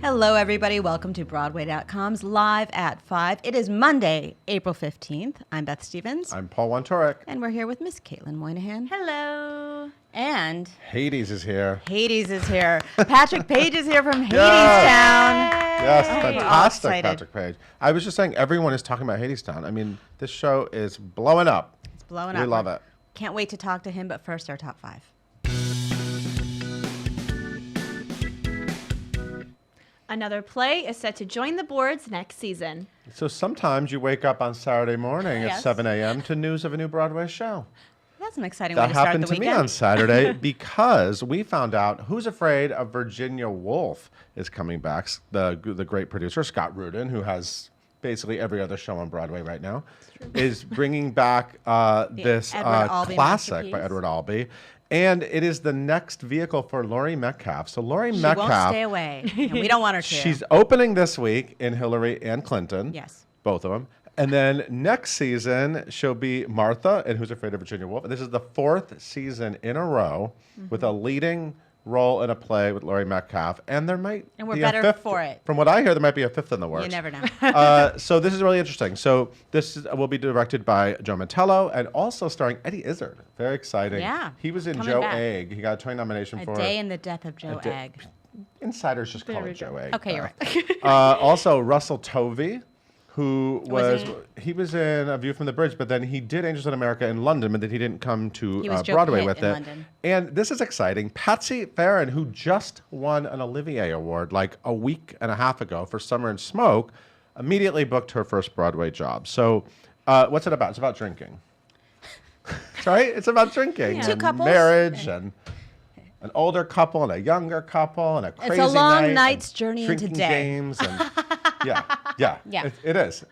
Hello, everybody. Welcome to Broadway.com's Live at 5. It is Monday, April 15th. I'm Beth Stevens. I'm Paul Wontorek. And we're here with Miss Caitlin Moynihan. Hello. And Hades is here. Hades is here. Patrick Page is here from Hadestown. Yes, We're all fantastic, excited. Patrick Page. I was just saying, everyone is talking about Hadestown. I mean, this show is blowing up. It's blowing up. We love it. Can't wait to talk to him, but first, our top 5. Another play is set to join the boards next season. So sometimes you wake up on Saturday morning at Yes. 7 a.m. to news of a new Broadway show. That's an exciting way That to start the happened to weekend. me on Saturday because we found out Who's Afraid of Virginia Woolf is coming back. The great producer, Scott Rudin, who has basically every other show on Broadway right now, is bringing back this Edward Albee classic by masterpiece. Edward Albee. And it is the next vehicle for Laurie Metcalf. So Laurie She Metcalf, won't stay away. And we don't want her to. she's opening this week in Hillary and Clinton. Yes. Both of them. And then next season, she'll be Martha in Who's Afraid of Virginia Woolf. And this is the 4th season in a row with a leading role in a play with Laurie Metcalf. And there might And we're be better a 5th. for it. From what I hear, there might be a 5th in the works. You never know. So this is really interesting. So will be directed by Joe Mantello and also starring Eddie Izzard. Very exciting. Yeah, He was in coming Joe back. Egg. He got a Tony nomination A for Day in the Death of Joe Egg. Insiders just call There we it Joe go. Egg. Okay, you're Beth. right. Also, Russell Tovey, who Was he was in A View from the Bridge, but then he did Angels in America in London, but then he didn't come to He was Joe Broadway Pitt with in it. London. And this is exciting. Patsy Farron, who just won an Olivier Award like a week and a half ago for Summer and Smoke, immediately booked her first Broadway job. So what's it about? It's about drinking. Right? It's about drinking. Two and couples. marriage and an older couple and a younger couple and a crazy a long night night's and journey into drinking day. games and yeah. Yeah. It is.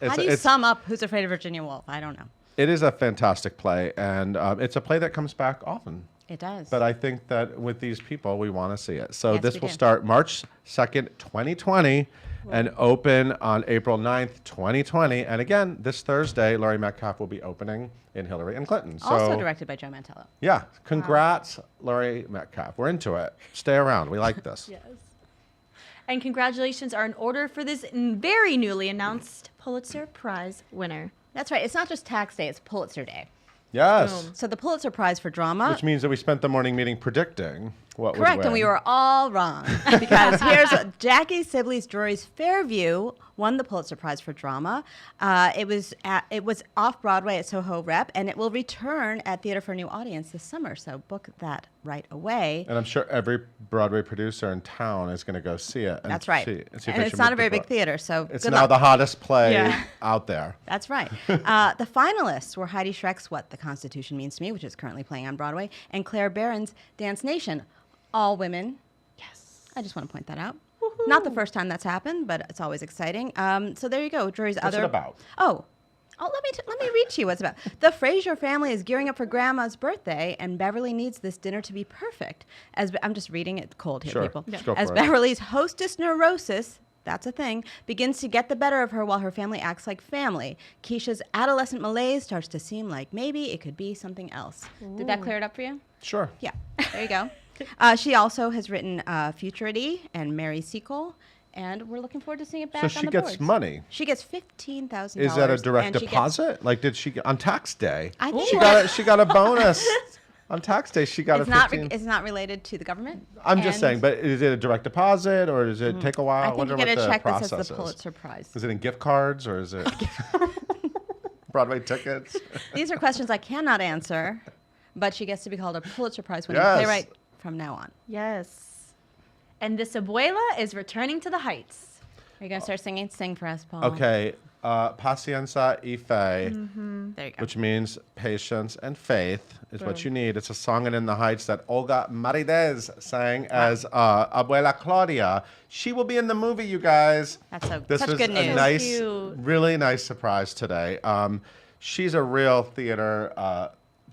How do you sum up Who's Afraid of Virginia Woolf? I don't know. It is a fantastic play, and it's a play that comes back often. It does. But I think that with these people, we want to see it. So Yes, this we will do. start March 2nd, 2020, and open on April 9th, 2020. And again, this Thursday, Laurie Metcalf will be opening in Hillary and Clinton. So Also directed by Joe Mantello. yeah, congrats, Laurie Metcalf. We're into it. Stay around. We like this. Yes. And congratulations are in order for this very newly announced Pulitzer Prize winner. That's right. It's not just tax day, it's Pulitzer Day. Yes. Boom. So the Pulitzer Prize for Drama. Which means that we spent the morning meeting predicting what would Correct, win. and we were all wrong. Because here's Jackie Sibley's Drury's Fairview won the Pulitzer Prize for Drama. It was off Broadway at Soho Rep, and it will return at Theater for a New Audience this summer. So book that right away. And I'm sure every Broadway producer in town is going to go see it. And That's right. see if And they it's should not move a very to big Broadway. theater, so It's good now luck. the hottest play Yeah. out there. That's right. The finalists were Heidi Schreck's What the Constitution Means to Me, which is currently playing on Broadway, and Claire Barron's Dance Nation. All women. Yes. I just want to point that out. Woohoo. Not the first time that's happened, but it's always exciting. So there you go. Drury's What's other. it about? Oh, let me read to you what's about. The Fraser family is gearing up for Grandma's birthday, and Beverly needs this dinner to be perfect. As I'm just reading it cold here, Sure. people. Just go As for it. Beverly's hostess neurosis. That's a thing, begins to get the better of her while her family acts like family. Keisha's adolescent malaise starts to seem like maybe it could be something else. Did that clear it up for you? Sure. Yeah, there you go. She also has written Futurity and Mary Sequel, and we're looking forward to seeing it back So on she the gets boards. money. She gets $15,000. Is that a and direct she gets- deposit? Like, did she on tax day? I think She got a bonus on tax day. She got it's a not 15. it's not related to the government. I'm just and saying, but is it a direct deposit or does it take a while? I think you wonder get a what the check that process says the is. Pulitzer Prize. Is it in gift cards or is it Broadway tickets? These are questions I cannot answer, but she gets to be called a Pulitzer Prize winning Yes. playwright from now on. Yes. And this abuela is returning to the Heights. Are you gonna start singing? Sing for us, Paul. Okay, paciencia y fe, There you go. which means patience and faith, is what you need. It's a song in the Heights that Olga Maridez sang as Abuela Claudia. She will be in the movie, you guys. That's This such was good a news. nice, Cute. really nice surprise today. She's a real theater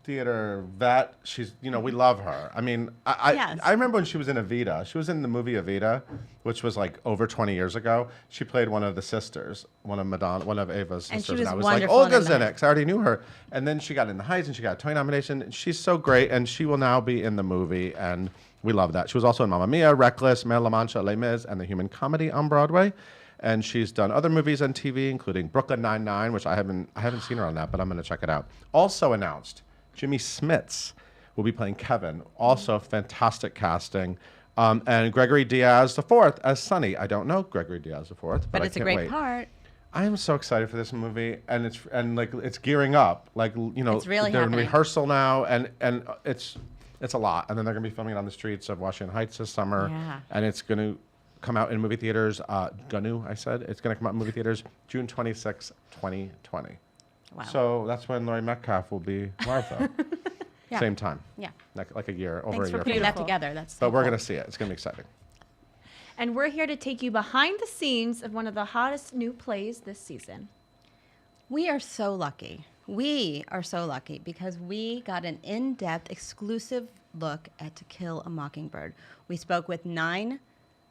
theater vet. She's, we love her. I mean, Yes. I remember when she was in Evita. She was in the movie Evita, which was like over 20 years ago. She played one of the sisters, one of Ava's And she sisters. was I was like, wonderful in Olga's The in it, Heights. 'cause I already knew her. And then she got in The Heights, and she got a Tony nomination. She's so great, and she will now be in the movie, and we love that. She was also in Mamma Mia, Reckless, Mère La Mancha, Les Mis, and The Human Comedy on Broadway. And she's done other movies on TV, including Brooklyn Nine-Nine, which I haven't seen her on that, but I'm going to check it out. Also announced, Jimmy Smits will be playing Kevin. Also fantastic casting. And Gregory Diaz IV as Sonny. I don't know Gregory Diaz IV, but I it's a can't great wait. part. I am so excited for this movie, and it's gearing up. It's really they're in happening. rehearsal now, and it's a lot. And then they're going to be filming it on the streets of Washington Heights this summer, Yeah. and it's going to come out in movie theaters. It's going to come out in movie theaters June 26, 2020. Wow. So that's when Laurie Metcalf will be Martha. Yeah. Same time. Yeah. Like a year, over Thanks a for year. putting that Beautiful. together. That's But so we're cool. going to see it. It's going to be exciting. And we're here to take you behind the scenes of one of the hottest new plays this season. We are so lucky. We are so lucky because we got an in-depth, exclusive look at To Kill a Mockingbird. We spoke with 9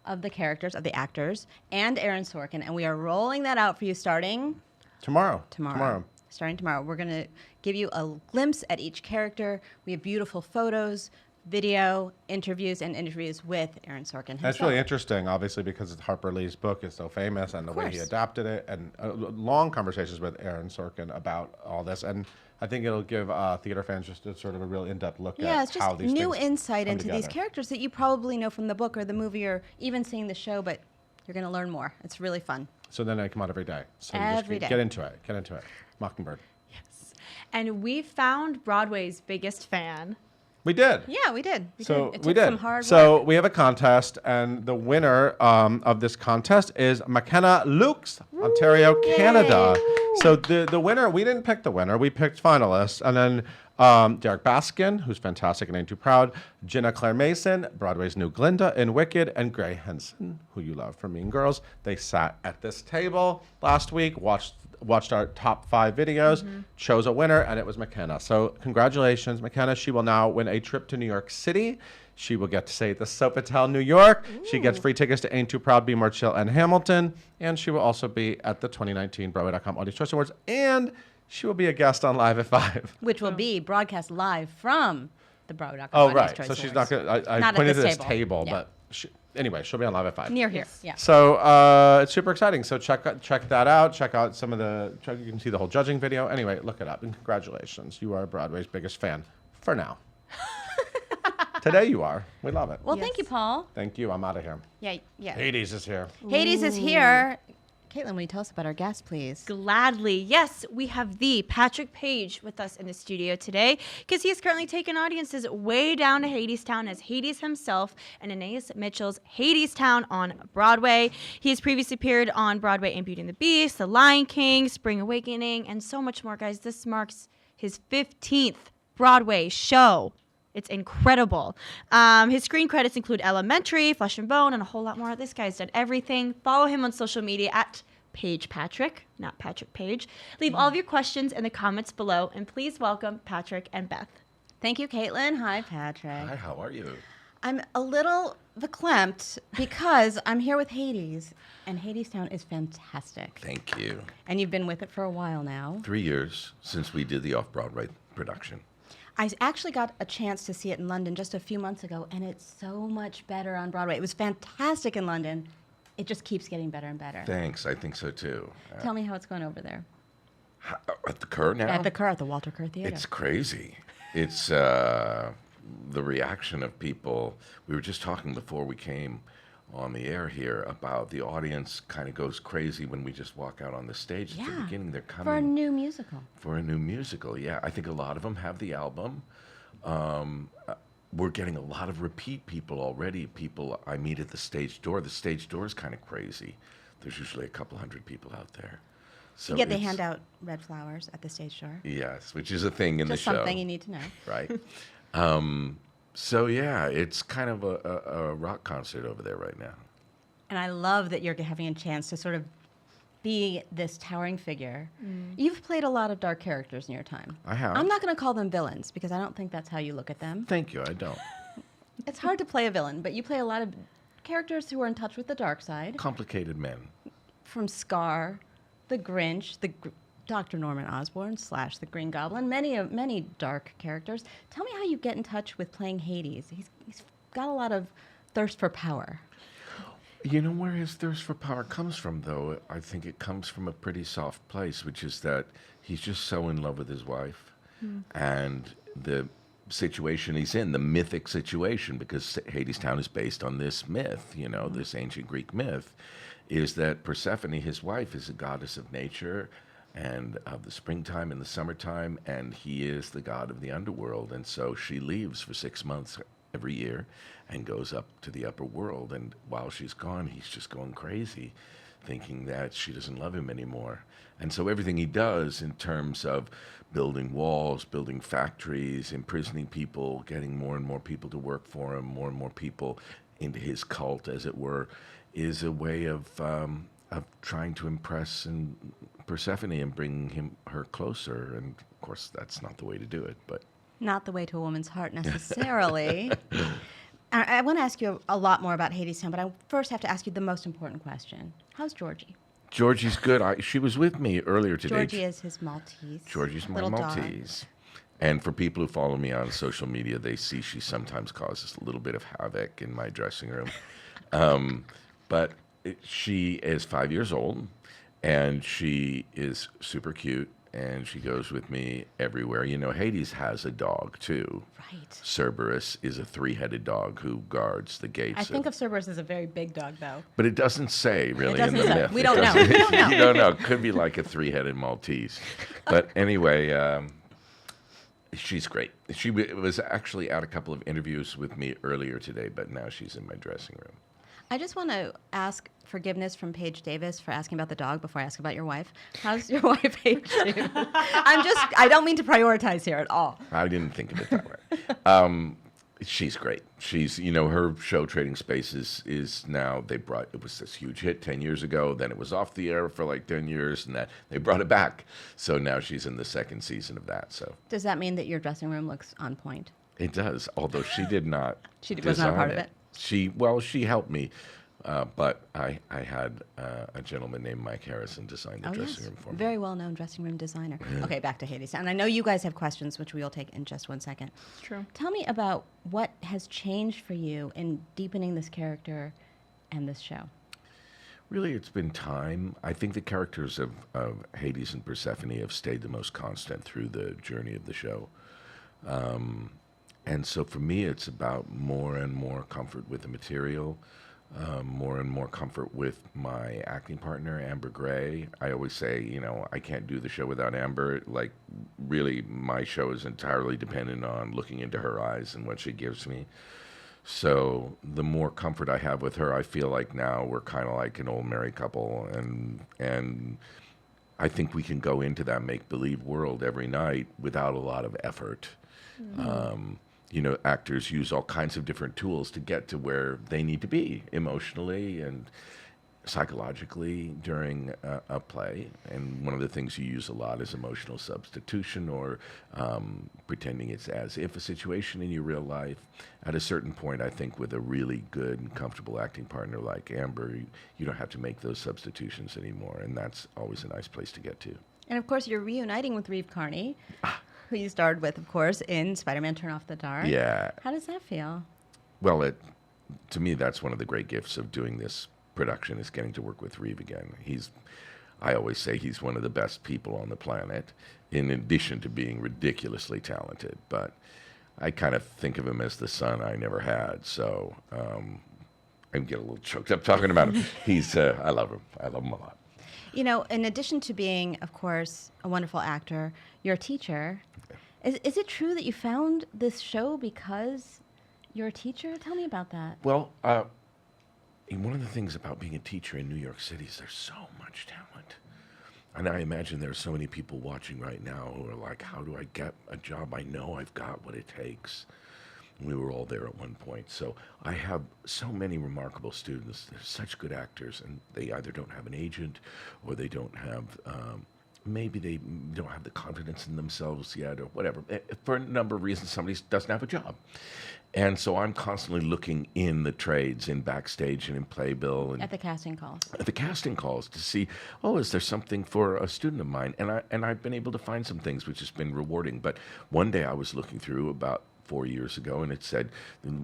of the characters, of the actors, and Aaron Sorkin, and we are rolling that out for you starting Tomorrow. Starting tomorrow. We're going to give you a glimpse at each character. We have beautiful photos, video, interviews with Aaron Sorkin himself. That's really interesting, obviously, because Harper Lee's book is so famous and the way he course. adapted it, and long conversations with Aaron Sorkin about all this. And I think it'll give theater fans just a sort of a real in-depth look Yeah, at it's just how these new things insight come into these together. characters that you probably know from the book or the movie or even seeing the show, but you're going to learn more. It's really fun. So then they come out every day. So you Every just day. Get into it. Mockingbird. Yes. And we found Broadway's biggest fan. We did. Yeah, we did. It took we did. some hard So work. we have a contest, and the winner of this contest is McKenna Lukes, Ontario, Canada. So the winner, we didn't pick the winner, we picked finalists, and then Derek Baskin, who's fantastic and Ain't Too Proud, Jenna Claire Mason, Broadway's new Glinda in Wicked, and Gray Henson, who you love from Mean Girls. They sat at this table last week, watched our top 5 videos, chose a winner, and it was McKenna. So congratulations, McKenna. She will now win a trip to New York City. She will get to stay at the Sofitel, New York. She gets free tickets to Ain't Too Proud, Be More Chill, and Hamilton. And she will also be at the 2019 Broadway.com Audience Choice Awards. And she will be a guest on Live at 5. Which will be broadcast live from the Broadway.com Oh, Audience right. Choice So she's Awards. not going to, I Not at pointed to this this table. table, Yeah. but anyway, she'll be on Live at 5. Near here. Yeah. So it's super exciting. So check that out. Check out some of you can see the whole judging video. Anyway, look it up. And congratulations. You are Broadway's biggest fan for now. Today you are. We love it. Well, thank you, Paul. Thank you. I'm out of here. Yeah, yeah. Hades is here. Hades is here. Caitlin, will you tell us about our guest, please? Gladly. Yes, we have the Patrick Page with us in the studio today because he has currently taken audiences way down to Hadestown as Hades himself and Anais Mitchell's Hadestown on Broadway. He has previously appeared on Broadway in Beauty and the Beast, The Lion King, Spring Awakening, and so much more, guys. This marks his 15th Broadway show. It's incredible. His screen credits include Elementary, Flesh and Bone, and a whole lot more. This guy's done everything. Follow him on social media at Page Patrick, not Patrick Page. Leave all of your questions in the comments below, and please welcome Patrick and Beth. Thank you, Caitlin. Hi, Patrick. Hi, how are you? I'm a little verklempt because I'm here with Hades, and Hadestown is fantastic. Thank you. And you've been with it for a while now. 3 years since we did the off-Broadway production. I actually got a chance to see it in London just a few months ago, and it's so much better on Broadway. It was fantastic in London. It just keeps getting better and better. Thanks, I think so too. Tell me how it's going over there. At the Kerr now? At the Kerr, at the Walter Kerr Theater. It's crazy. It's the reaction of people. We were just talking before we came on the air here about the audience kind of goes crazy when we just walk out on the stage at the beginning. They're coming for a new musical. For a new musical, yeah. I think a lot of them have the album. We're getting a lot of repeat people already. People I meet at the stage door. The stage door is kind of crazy. There's usually a couple hundred people out there. So They it's- hand out red flowers at the stage door. Yes, which is a thing in Just the show. something you need to know. Right. So yeah, it's kind of a rock concert over there right now. And I love that you're having a chance to sort of be this towering figure. You've played a lot of dark characters in your time. I have. I'm not going to call them villains because I don't think that's how you look at them. Thank you. I don't. It's hard to play a villain, but you play a lot of characters who are in touch with the dark side. Complicated men. From Scar, the Grinch, Dr. Norman Osborn / the Green Goblin, many dark characters. Tell me how you get in touch with playing Hades. He's got a lot of thirst for power. You know where his thirst for power comes from, though? I think it comes from a pretty soft place, which is that he's just so in love with his wife. And the situation he's in, the mythic situation, because Hadestown is based on this myth, this ancient Greek myth, is that Persephone, his wife, is a goddess of nature and of the springtime and the summertime, and he is the god of the underworld. And so she leaves for 6 months every year and goes up to the upper world. And while she's gone, he's just going crazy, thinking that she doesn't love him anymore. And so everything he does in terms of building walls, building factories, imprisoning people, getting more and more people to work for him, more and more people into his cult, as it were, is a way of trying to impress Persephone and bring her closer. And of course, that's not the way to do it, but Not the way to a woman's heart necessarily. I want to ask you a lot more about Hadestown, but I first have to ask you the most important question. How's Georgie? Georgie's good. She was with me earlier today. Georgie is his Maltese. Georgie's my little dog. Maltese. And for people who follow me on social media, they see she sometimes causes a little bit of havoc in my dressing room. But she is 5 years old, and she is super cute, and she goes with me everywhere. Hades has a dog, too. Right. Cerberus is a 3-headed dog who guards the gates. I think of Cerberus as a very big dog, though. But it doesn't say, really, doesn't in the say. myth. We It don't know. doesn't- We don't know. You don't know. It could be like a 3-headed Maltese. But anyway, she's great. She was actually at a couple of interviews with me earlier today, but now she's in my dressing room. I just want to ask forgiveness from Paige Davis for asking about the dog before I ask about your wife. How's your wife, Paige Davis? I don't mean to prioritize here at all. I didn't think of it that way. She's great. She's, her show Trading Spaces is now, it was this huge hit 10 years ago, then it was off the air for like 10 years, and they brought it back. So now she's in the second season of that, so. Does that mean that your dressing room looks on point? It does, although she did not She was not a part of design it? She helped me, but I had a gentleman named Mike Harrison design the dressing room for me. Very well-known dressing room designer. Okay, back to Hades. And I know you guys have questions, which we'll take in just one second. True. Tell me about what has changed for you in deepening this character and this show. Really, it's been time. I think the characters of Hades and Persephone have stayed the most constant through the journey of the show. And so for me, it's about more and more comfort with the material, more and more comfort with my acting partner, Amber Gray. I always say, I can't do the show without Amber. Like, really, my show is entirely dependent on looking into her eyes and what she gives me. So the more comfort I have with her, I feel like now we're kind of like an old married couple, and I think we can go into that make-believe world every night without a lot of effort. Actors use all kinds of different tools to get to where they need to be emotionally and psychologically during a play. And one of the things you use a lot is emotional substitution, or pretending it's as if a situation in your real life. At a certain point, I think with a really good and comfortable acting partner like Amber, you don't have to make those substitutions anymore. And that's always a nice place to get to. And of course, you're reuniting with Reeve Carney, who you starred with, of course, in Spider-Man Turn Off the Dark. Yeah. How does that feel? Well, to me, that's one of the great gifts of doing this production, is getting to work with Reeve again. I always say he's one of the best people on the planet, in addition to being ridiculously talented. But I kind of think of him as the son I never had. So I get a little choked up talking about him. I love him. I love him a lot. In addition to being, of course, a wonderful actor, you're a teacher. Is it true that you found this show because you're a teacher? Tell me about that. Well, one of the things about being a teacher in New York City is there's so much talent. And I imagine there are so many people watching right now who are like, how do I get a job? I know I've got what it takes. We were all there at one point. So I have so many remarkable students. They're such good actors, and they either don't have an agent or they don't have, maybe they don't have the confidence in themselves yet or whatever. For a number of reasons, somebody doesn't have a job. And so I'm constantly looking in the trades, in backstage and in playbill and At the casting calls. at the casting calls to see, oh, is there something for a student of mine? And I've been able to find some things, which has been rewarding. But one day I was looking through about 4 years ago, and it said,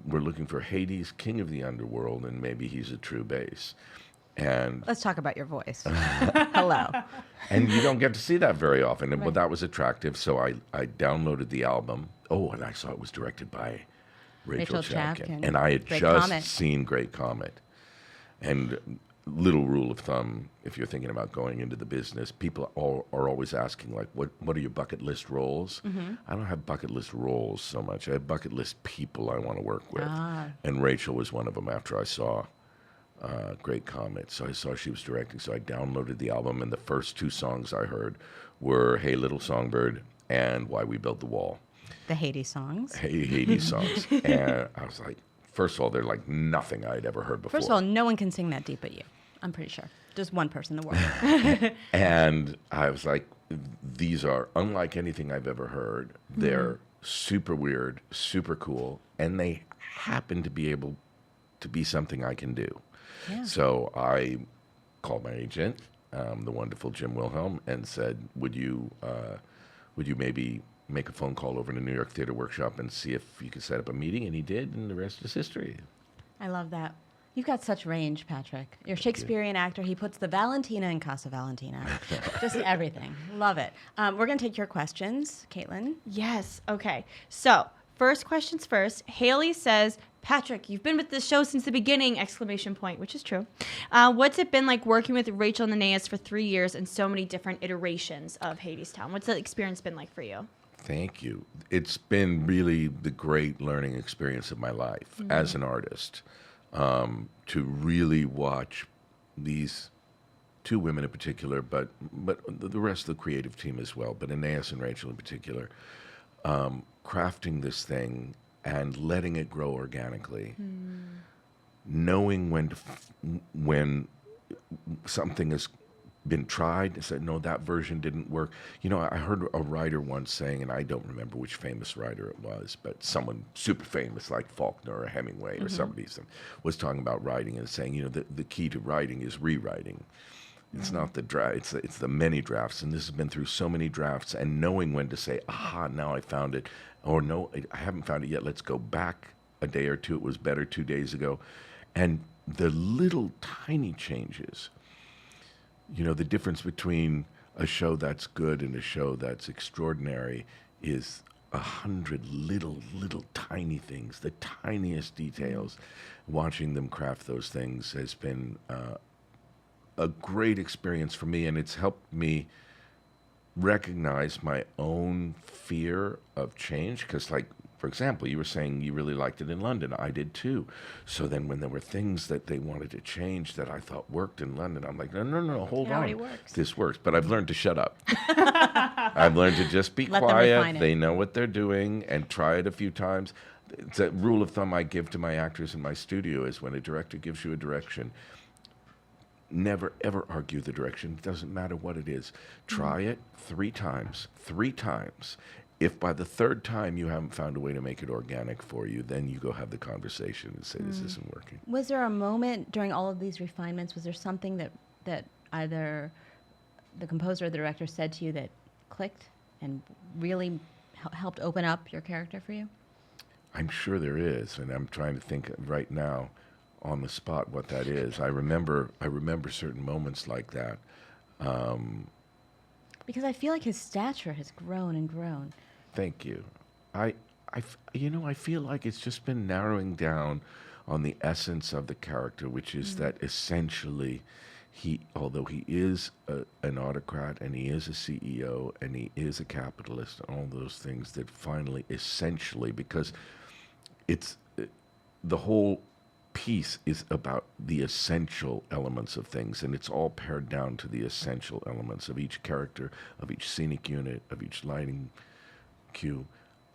we're looking for Hades, king of the underworld, and maybe he's a true bass. And Let's talk about your voice. Hello. and you don't get to see that very often. And well, that was attractive, so I downloaded the album. Oh, and I saw it was directed by Rachel Chapkin. And I had Great just Comet. seen Great Comet. And little rule of thumb, if you're thinking about going into the business, people are always asking, like, what are your bucket list roles? I don't have bucket list roles so much. I have bucket list people I want to work with. And Rachel was one of them after I saw Great Comet. So I saw she was directing, so I downloaded the album, and the first 2 songs I heard were Hey Little Songbird and Why We Built the Wall. The Hades songs. Hades songs. And I was like, first of all, they're like nothing I'd ever heard before. First of all, no one can sing that deep but you. I'm pretty sure. Just one person in the world. And I was like, these are unlike anything I've ever heard. They're super weird, super cool, and they happen to be able to be something I can do. Yeah. So I called my agent, the wonderful Jim Wilhelm, and said, would you maybe make a phone call over to New York Theater Workshop and see if you could set up a meeting? And he did, and the rest is history. I love that. You've got such range, Patrick. You're a Shakespearean actor. He puts the Valentina in Casa Valentina. Just everything. Love it. We're going to take your questions, Caitlin. Yes. Okay. So, first questions first. Haley says, Patrick, you've been with the show since the beginning, exclamation point, which is true. What's it been like working with Rachel and Aeneas for 3 years and so many different iterations of Hadestown? What's the experience been like for you? Thank you. It's been really the great learning experience of my life as an artist, to really watch these 2 women in particular, but the rest of the creative team as well, but Aeneas and Rachel in particular, crafting this thing and letting it grow organically, knowing when something has been tried and said, no, that version didn't work. You know, I heard a writer once saying, and I don't remember which famous writer it was, but someone super famous like Faulkner or Hemingway or somebody was talking about writing and saying, you know, the key to writing is rewriting. It's not the draft, it's the many drafts. And this has been through so many drafts, and knowing when to say, aha, now I found it. Or no, I haven't found it yet. Let's go back a day or two. It was better 2 days ago. And the little tiny changes, you know, the difference between a show that's good and a show that's extraordinary is 100 little tiny things, the tiniest details. Watching them craft those things has been a great experience for me, and it's helped me recognize my own fear of change. Because, like, for example, you were saying you really liked it in London. I did too. So then when there were things that they wanted to change that I thought worked in London, I'm like, no, hold It on. already works. This works. But I've learned to shut up. I've learned to just be Let them refine quiet. it. They know what they're doing, and try it a few times. It's a rule of thumb I give to my actors in my studio is when a director gives you a direction, never, ever argue the direction. It doesn't matter what it is. Try it 3 times. 3 times. If by the 3rd time you haven't found a way to make it organic for you, then you go have the conversation and say, this isn't working. Was there a moment during all of these refinements, was there something that either the composer or the director said to you that clicked and really helped open up your character for you? I'm sure there is, and I'm trying to think right now on the spot what that is. I remember certain moments like that. Because I feel like his stature has grown and grown. Thank you. I feel like it's just been narrowing down on the essence of the character, which is that essentially although he is an autocrat and he is a CEO and he is a capitalist and all those things, that finally, essentially, because it's the whole piece is about the essential elements of things, and it's all pared down to the essential elements of each character, of each scenic unit, of each lighting cue.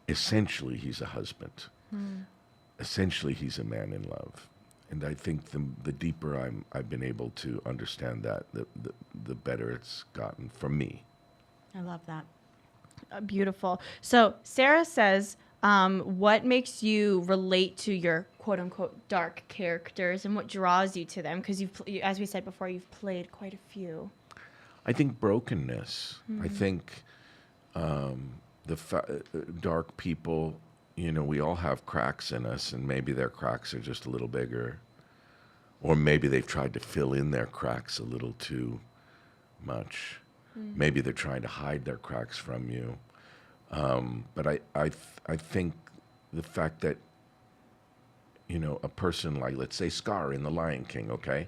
Essentially, he's a husband. essentially he's a man in love. And I think the deeper I've been able to understand that, the better it's gotten for me. I love that. Beautiful. So Sarah says, what makes you relate to your quote unquote dark characters and what draws you to them? Because as we said before, you've played quite a few. I think brokenness. I think dark people, we all have cracks in us, and maybe their cracks are just a little bigger. Or maybe they've tried to fill in their cracks a little too much. Maybe they're trying to hide their cracks from you. But I think the fact that, a person like, let's say, Scar in The Lion King, okay?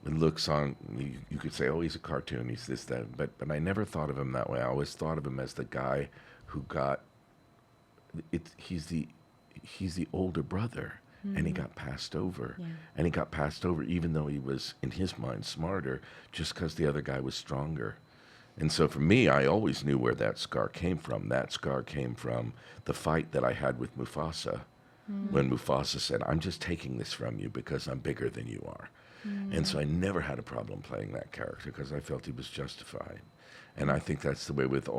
Looks on, you could say, oh, he's a cartoon, he's this, that. But I never thought of him that way. I always thought of him as the guy who got, he's the older brother. And he got passed over. Yeah. And he got passed over even though he was, in his mind, smarter, just because the other guy was stronger. And so for me, I always knew where that scar came from. That scar came from the fight that I had with Mufasa. When Mufasa said, I'm just taking this from you because I'm bigger than you are. And so I never had a problem playing that character because I felt he was justified. And I think that's the way with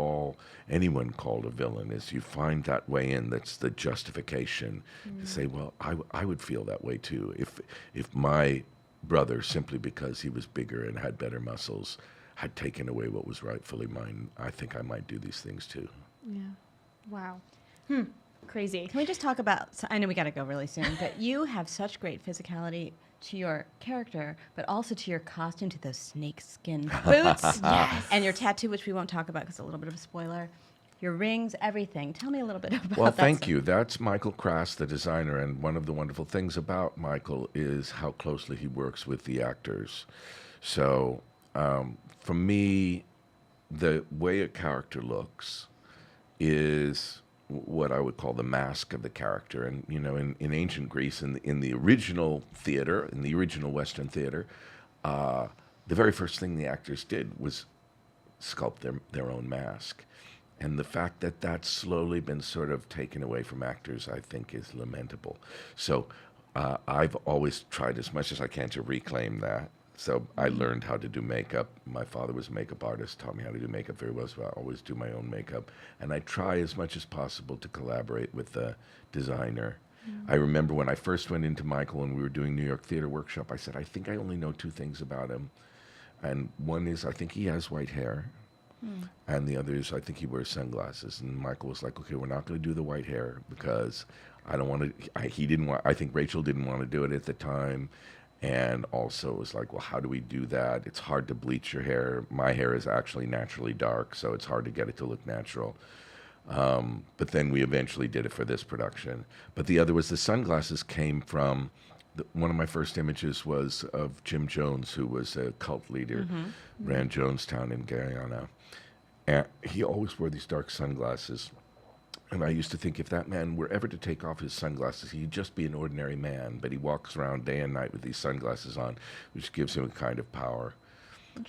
anyone called a villain, is you find that way in, that's the justification to say, well, I would feel that way too. If my brother, simply because he was bigger and had better muscles, had taken away what was rightfully mine, I think I might do these things too. Yeah. Wow. Crazy. Can we just talk about, I know we got to go really soon, but you have such great physicality to your character, but also to your costume, to those snake skin boots, yes, and your tattoo, which we won't talk about because it's a little bit of a spoiler. Your rings, everything. Tell me a little bit about that. Well, thank you. That's Michael Krass, the designer, and one of the wonderful things about Michael is how closely he works with the actors. So, for me, the way a character looks is what I would call the mask of the character. And, in ancient Greece, in the original theater, in the original Western theater, the very first thing the actors did was sculpt their own mask. And the fact that that's slowly been sort of taken away from actors, I think, is lamentable. So I've always tried as much as I can to reclaim that. So I learned how to do makeup. My father was a makeup artist, taught me how to do makeup very well, so I always do my own makeup. And I try as much as possible to collaborate with the designer. I remember when I first went into Michael and we were doing New York Theater Workshop, I said, I think I only know two things about him. And one is, I think he has white hair. And the other is, I think he wears sunglasses. And Michael was like, okay, we're not going to do the white hair because I don't want to, I think Rachel didn't want to do it at the time. And also it was like, well, how do we do that? It's hard to bleach your hair. My hair is actually naturally dark, so it's hard to get it to look natural. But then we eventually did it for this production. But the other was the sunglasses came from, one of my first images was of Jim Jones, who was a cult leader, ran Jonestown in Guyana. And he always wore these dark sunglasses. And I used to think if that man were ever to take off his sunglasses, he'd just be an ordinary man. But he walks around day and night with these sunglasses on, which gives him a kind of power.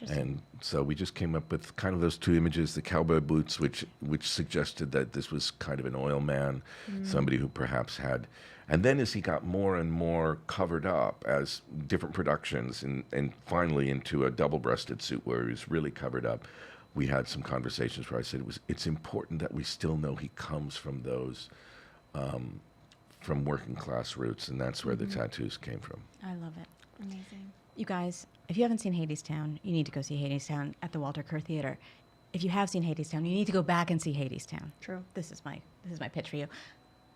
And so we just came up with kind of those two images, the cowboy boots, which suggested that this was kind of an oil man, somebody who perhaps had. And then as he got more and more covered up as different productions and finally into a double-breasted suit where he was really covered up, we had some conversations where I said it's important that we still know he comes from those, from working class roots, and that's where the tattoos came from. I love it. Amazing. You guys, if you haven't seen Hadestown, you need to go see Hadestown at the Walter Kerr Theater. If you have seen Hadestown, you need to go back and see Hadestown. True. This is my pitch for you.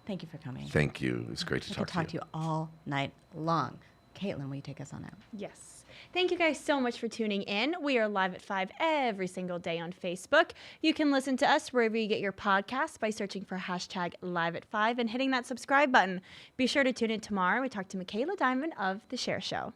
Thank you for coming. Thank you. It's great to talk to you. I could talk to you all night long. Caitlin, will you take us on out? Yes. Thank you guys so much for tuning in. We are live at 5 every single day on Facebook. You can listen to us wherever you get your podcasts by searching for #live at 5 and hitting that subscribe button. Be sure to tune in tomorrow. We talk to Michaela Diamond of The Cher Show.